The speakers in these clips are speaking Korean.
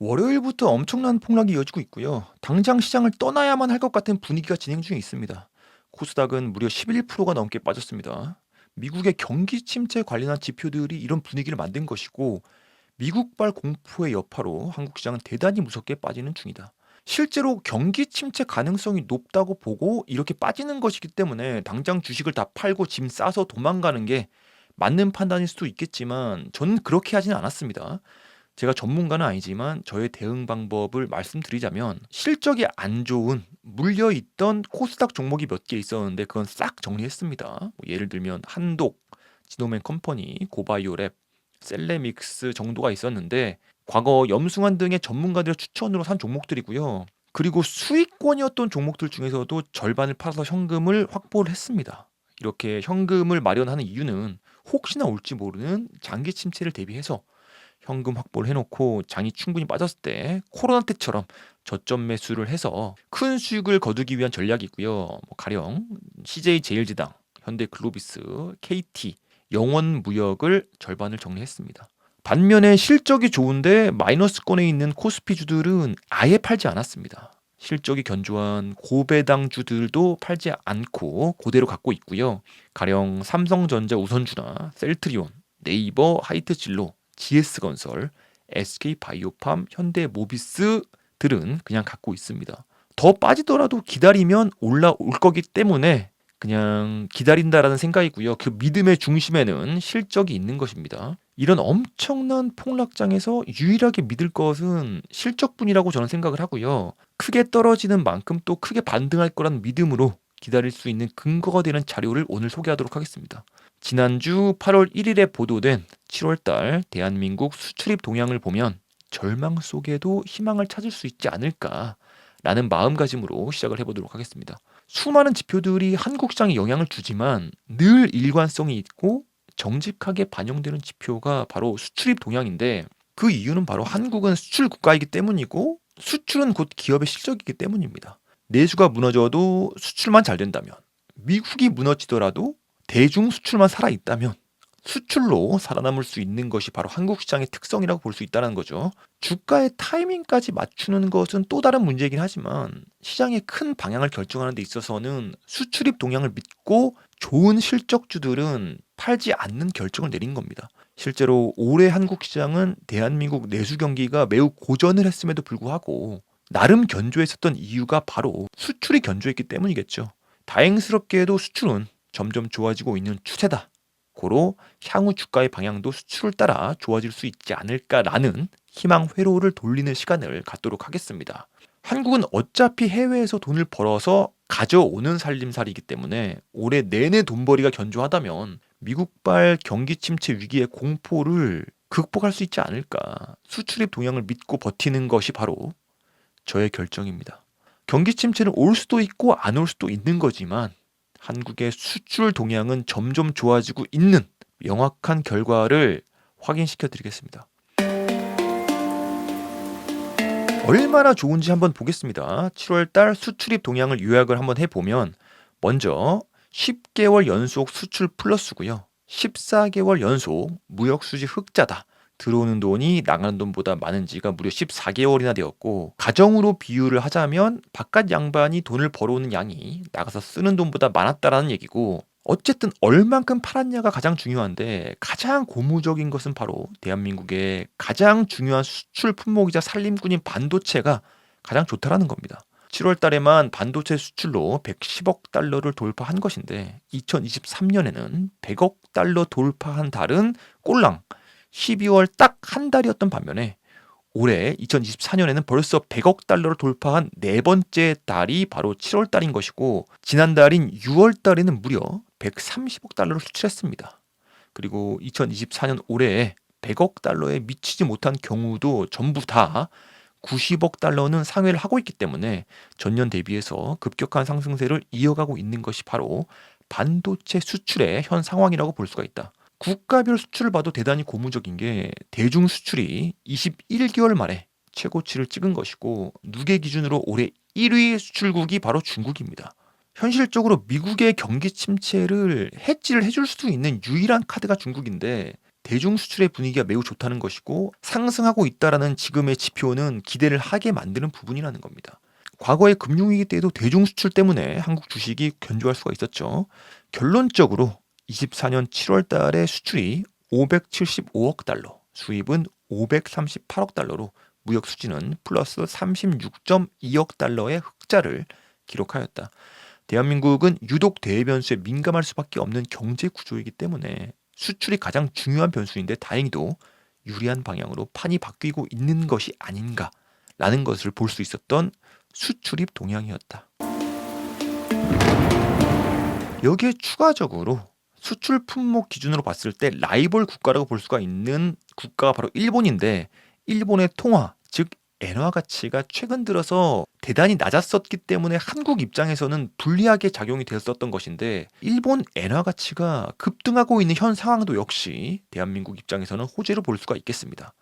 월요일부터 엄청난 폭락이 이어지고 있고요. 당장 시장을 떠나야만 할 것 같은 분위기가 진행 중에 있습니다. 코스닥은 무려 11%가 넘게 빠졌습니다. 미국의 경기 침체 관련한 지표들이 이런 분위기를 만든 것이고, 미국발 공포의 여파로 한국 시장은 대단히 무섭게 빠지는 중이다. 실제로 경기 침체 가능성이 높다고 보고 이렇게 빠지는 것이기 때문에 당장 주식을 다 팔고 짐 싸서 도망가는 게 맞는 판단일 수도 있겠지만, 저는 그렇게 하지는 않았습니다. 제가 전문가는 아니지만 저의 대응 방법을 말씀드리자면, 실적이 안 좋은 물려있던 코스닥 종목이 몇 개 있었는데 그건 싹 정리했습니다. 뭐 예를 들면 한독, 지노맨 컴퍼니, 고바이오랩, 셀레믹스 정도가 있었는데, 과거 염승환 등의 전문가들의 추천으로 산 종목들이고요. 그리고 수익권이었던 종목들 중에서도 절반을 팔아서 현금을 확보를 했습니다. 이렇게 현금을 마련하는 이유는 혹시나 올지 모르는 장기 침체를 대비해서 현금 확보를 해놓고 장이 충분히 빠졌을 때 코로나 때처럼 저점 매수를 해서 큰 수익을 거두기 위한 전략이고요. 뭐 가령 CJ제일제당, 현대글로비스, KT, 영원무역을 절반을 정리했습니다. 반면에 실적이 좋은데 마이너스권에 있는 코스피주들은 아예 팔지 않았습니다. 실적이 견조한 고배당주들도 팔지 않고 그대로 갖고 있고요. 가령 삼성전자 우선주나 셀트리온, 네이버 하이트진로, GS건설, SK바이오팜, 현대모비스들은 그냥 갖고 있습니다. 더 빠지더라도 기다리면 올라올 거기 때문에 그냥 기다린다라는 생각이고요. 그 믿음의 중심에는 실적이 있는 것입니다. 이런 엄청난 폭락장에서 유일하게 믿을 것은 실적뿐이라고 저는 생각을 하고요. 크게 떨어지는 만큼 또 크게 반등할 거란 믿음으로 기다릴 수 있는 근거가 되는 자료를 오늘 소개하도록 하겠습니다. 지난주 8월 1일에 보도된 7월달 대한민국 수출입 동향을 보면 절망 속에도 희망을 찾을 수 있지 않을까라는 마음가짐으로 시작을 해보도록 하겠습니다. 수많은 지표들이 한국 시장에 영향을 주지만 늘 일관성이 있고 정직하게 반영되는 지표가 바로 수출입 동향인데, 그 이유는 바로 한국은 수출 국가이기 때문이고 수출은 곧 기업의 실적이기 때문입니다. 내수가 무너져도 수출만 잘 된다면, 미국이 무너지더라도 대중 수출만 살아있다면 수출로 살아남을 수 있는 것이 바로 한국 시장의 특성이라고 볼 수 있다는 거죠. 주가의 타이밍까지 맞추는 것은 또 다른 문제이긴 하지만, 시장의 큰 방향을 결정하는 데 있어서는 수출입 동향을 믿고 좋은 실적주들은 팔지 않는 결정을 내린 겁니다. 실제로 올해 한국 시장은 대한민국 내수 경기가 매우 고전을 했음에도 불구하고 나름 견조했었던 이유가 바로 수출이 견조했기 때문이겠죠. 다행스럽게도 수출은 점점 좋아지고 있는 추세다. 고로 향후 주가의 방향도 수출을 따라 좋아질 수 있지 않을까라는 희망 회로를 돌리는 시간을 갖도록 하겠습니다. 한국은 어차피 해외에서 돈을 벌어서 가져오는 살림살이기 때문에 올해 내내 돈벌이가 견조하다면 미국발 경기 침체 위기의 공포를 극복할 수 있지 않을까. 수출입 동향을 믿고 버티는 것이 바로 저의 결정입니다. 경기 침체는 올 수도 있고 안 올 수도 있는 거지만, 한국의 수출 동향은 점점 좋아지고 있는 명확한 결과를 확인시켜 드리겠습니다. 얼마나 좋은지 한번 보겠습니다. 7월 달 수출입 동향을 요약을 한번 해보면, 먼저 10개월 연속 수출 플러스고요. 14개월 연속 무역 수지 흑자다. 들어오는 돈이 나가는 돈보다 많은 지가 무려 14개월이나 되었고, 가정으로 비유를 하자면 바깥 양반이 돈을 벌어오는 양이 나가서 쓰는 돈보다 많았다라는 얘기고, 어쨌든 얼만큼 팔았냐가 가장 중요한데, 가장 고무적인 것은 바로 대한민국의 가장 중요한 수출 품목이자 살림꾼인 반도체가 가장 좋다라는 겁니다. 7월 달에만 반도체 수출로 110억 달러를 돌파한 것인데, 2023년에는 100억 달러 돌파한 달은 꼴랑 12월 딱 한 달이었던 반면에, 올해 2024년에는 벌써 100억 달러를 돌파한 네 번째 달이 바로 7월 달인 것이고, 지난달인 6월 달에는 무려 130억 달러를 수출했습니다. 그리고 2024년 올해에 100억 달러에 미치지 못한 경우도 전부 다 90억 달러는 상회를 하고 있기 때문에 전년 대비해서 급격한 상승세를 이어가고 있는 것이 바로 반도체 수출의 현 상황이라고 볼 수가 있다. 국가별 수출을 봐도 대단히 고무적인 게, 대중 수출이 21개월 만에 최고치를 찍은 것이고, 누계 기준으로 올해 1위 수출국이 바로 중국입니다. 현실적으로 미국의 경기 침체를 해지를 해줄 수 있는 유일한 카드가 중국인데, 대중 수출의 분위기가 매우 좋다는 것이고 상승하고 있다라는 지금의 지표는 기대를 하게 만드는 부분이라는 겁니다. 과거의 금융위기 때에도 대중 수출 때문에 한국 주식이 견조할 수가 있었죠. 결론적으로 24년 7월 달에 수출이 575억 달러, 수입은 538억 달러로 무역 수지는 플러스 36.2억 달러의 흑자를 기록하였다. 대한민국은 유독 대변수에 민감할 수밖에 없는 경제 구조이기 때문에 수출이 가장 중요한 변수인데 다행히도 유리한 방향으로 판이 바뀌고 있는 것이 아닌가라는 것을 볼 수 있었던 수출입 동향이었다. 여기에 추가적으로 수출 품목 기준으로 봤을 때 라이벌 국가라고 볼 수가 있는 국가가 바로 일본인데 일본의 통화, 즉 엔화 가치가 최근 들어서 대단히 낮았었기 때문에 한국 입장에서는 불리하게 작용이 되었었던 것인데 일본 엔화 가치가 급등하고 있는 현 상황도 역시 대한민국 입장에서는 호재로 볼 수가 있겠습니다.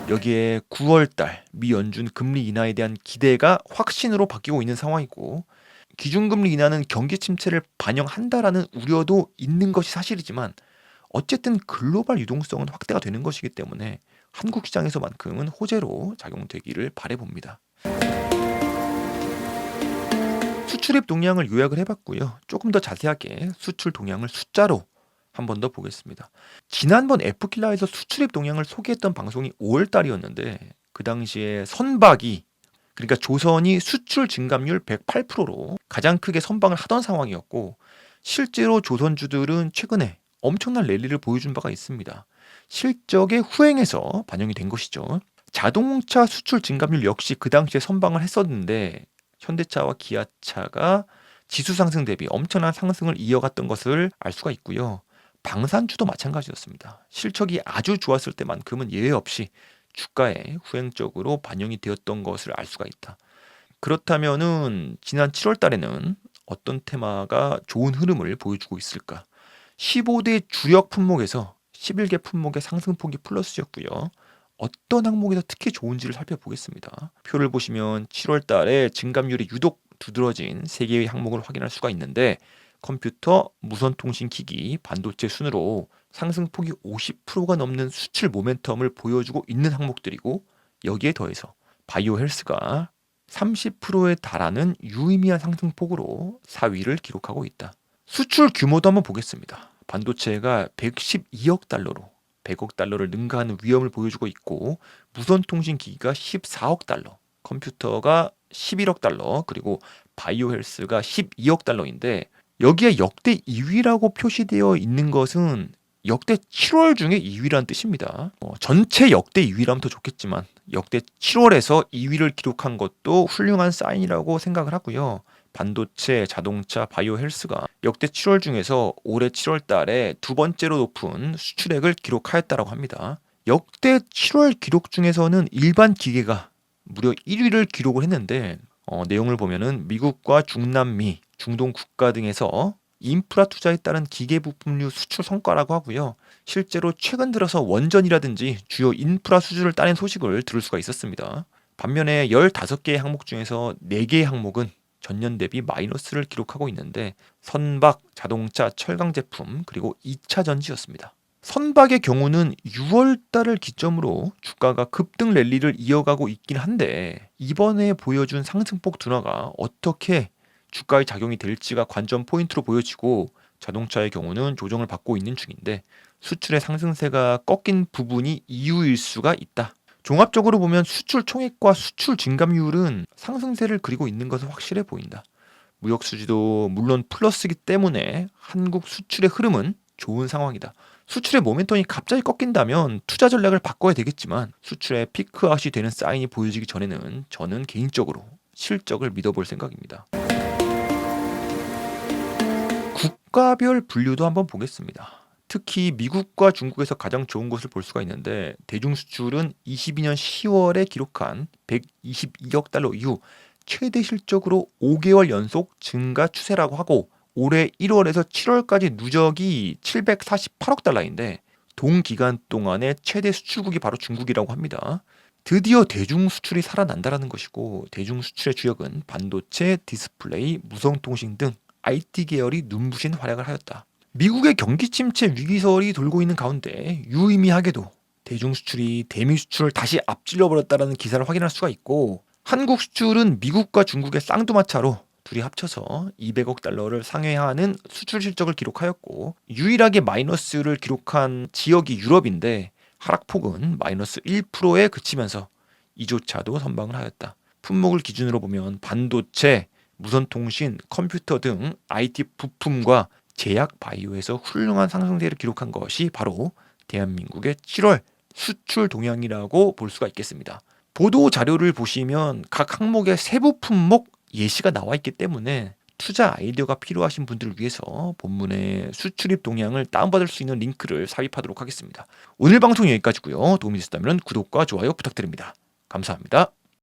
여기에 9월달 미 연준 금리 인하에 대한 기대가 확신으로 바뀌고 있는 상황이고 기준금리 인하는 경기 침체를 반영한다라는 우려도 있는 것이 사실이지만 어쨌든 글로벌 유동성은 확대가 되는 것이기 때문에 한국 시장에서만큼은 호재로 작용되기를 바라봅니다. 수출입 동향을 요약을 해봤고요. 조금 더 자세하게 수출 동향을 숫자로 한 번 더 보겠습니다. 지난번 F킬라에서 수출입 동향을 소개했던 방송이 5월 달이었는데 그 당시에 선박이 그러니까 조선이 수출 증감률 108%로 가장 크게 선방을 하던 상황이었고 실제로 조선주들은 최근에 엄청난 랠리를 보여준 바가 있습니다. 실적의 후행에서 반영이 된 것이죠. 자동차 수출 증감률 역시 그 당시에 선방을 했었는데 현대차와 기아차가 지수 상승 대비 엄청난 상승을 이어갔던 것을 알 수가 있고요. 방산주도 마찬가지였습니다. 실적이 아주 좋았을 때만큼은 예외 없이 주가에 후행적으로 반영이 되었던 것을 알 수가 있다. 그렇다면은 지난 7월 달에는 어떤 테마가 좋은 흐름을 보여주고 있을까? 15대 주력 품목에서 11개 품목의 상승폭이 플러스였고요. 어떤 항목에서 특히 좋은지를 살펴보겠습니다. 표를 보시면 7월 달에 증감률이 유독 두드러진 3개의 항목을 확인할 수가 있는데 컴퓨터, 무선통신기기, 반도체 순으로 상승폭이 50%가 넘는 수출 모멘텀을 보여주고 있는 항목들이고 여기에 더해서 바이오 헬스가 30%에 달하는 유의미한 상승폭으로 4위를 기록하고 있다. 수출 규모도 한번 보겠습니다. 반도체가 112억 달러로 100억 달러를 능가하는 위험을 보여주고 있고 무선통신기기가 14억 달러, 컴퓨터가 11억 달러, 그리고 바이오 헬스가 12억 달러인데 여기에 역대 2위라고 표시되어 있는 것은 역대 7월 중에 2위라는 뜻입니다. 전체 역대 2위라면 더 좋겠지만 역대 7월에서 2위를 기록한 것도 훌륭한 사인이라고 생각을 하고요. 반도체, 자동차, 바이오 헬스가 역대 7월 중에서 올해 7월 달에 두 번째로 높은 수출액을 기록하였다고 합니다. 역대 7월 기록 중에서는 일반 기계가 무려 1위를 기록을 했는데 내용을 보면은 미국과 중남미, 중동 국가 등에서 인프라 투자에 따른 기계 부품류 수출 성과라고 하고요. 실제로 최근 들어서 원전이라든지 주요 인프라 수주를 따낸 소식을 들을 수가 있었습니다. 반면에 15개의 항목 중에서 4개의 항목은 전년 대비 마이너스를 기록하고 있는데 선박, 자동차, 철강 제품 그리고 2차 전지였습니다. 선박의 경우는 6월 달을 기점으로 주가가 급등 랠리를 이어가고 있긴 한데 이번에 보여준 상승폭 둔화가 어떻게 주가에 작용이 될지가 관전 포인트로 보여지고 자동차의 경우는 조정을 받고 있는 중인데 수출의 상승세가 꺾인 부분이 이유일 수가 있다. 종합적으로 보면 수출 총액과 수출 증감률은 상승세를 그리고 있는 것은 확실해 보인다. 무역 수지도 물론 플러스이기 때문에 한국 수출의 흐름은 좋은 상황이다. 수출의 모멘텀이 갑자기 꺾인다면 투자 전략을 바꿔야 되겠지만 수출의 피크아웃이 되는 사인이 보여지기 전에는 저는 개인적으로 실적을 믿어볼 생각입니다. 국가별 분류도 한번 보겠습니다. 특히 미국과 중국에서 가장 좋은 것을 볼 수가 있는데 대중 수출은 22년 10월에 기록한 122억 달러 이후 최대 실적으로 5개월 연속 증가 추세라고 하고 올해 1월에서 7월까지 누적이 748억 달러인데 동기간 동안의 최대 수출국이 바로 중국이라고 합니다. 드디어 대중 수출이 살아난다라는 것이고 대중 수출의 주역은 반도체, 디스플레이, 무선통신 등 IT 계열이 눈부신 활약을 하였다. 미국의 경기 침체 위기설이 돌고 있는 가운데 유의미하게도 대중 수출이 대미 수출을 다시 앞질러 버렸다라는 기사를 확인할 수가 있고, 한국 수출은 미국과 중국의 쌍두마차로 둘이 합쳐서 200억 달러를 상회하는 수출 실적을 기록하였고, 유일하게 마이너스를 기록한 지역이 유럽인데 하락폭은 마이너스 1%에 그치면서 이조차도 선방을 하였다. 품목을 기준으로 보면 반도체, 무선통신, 컴퓨터 등 IT 부품과 제약 바이오에서 훌륭한 상승세를 기록한 것이 바로 대한민국의 7월 수출 동향이라고 볼 수가 있겠습니다. 보도 자료를 보시면 각 항목의 세부 품목 예시가 나와 있기 때문에 투자 아이디어가 필요하신 분들을 위해서 본문의 수출입 동향을 다운받을 수 있는 링크를 삽입하도록 하겠습니다. 오늘 방송 여기까지고요. 도움이 되셨다면 구독과 좋아요 부탁드립니다. 감사합니다.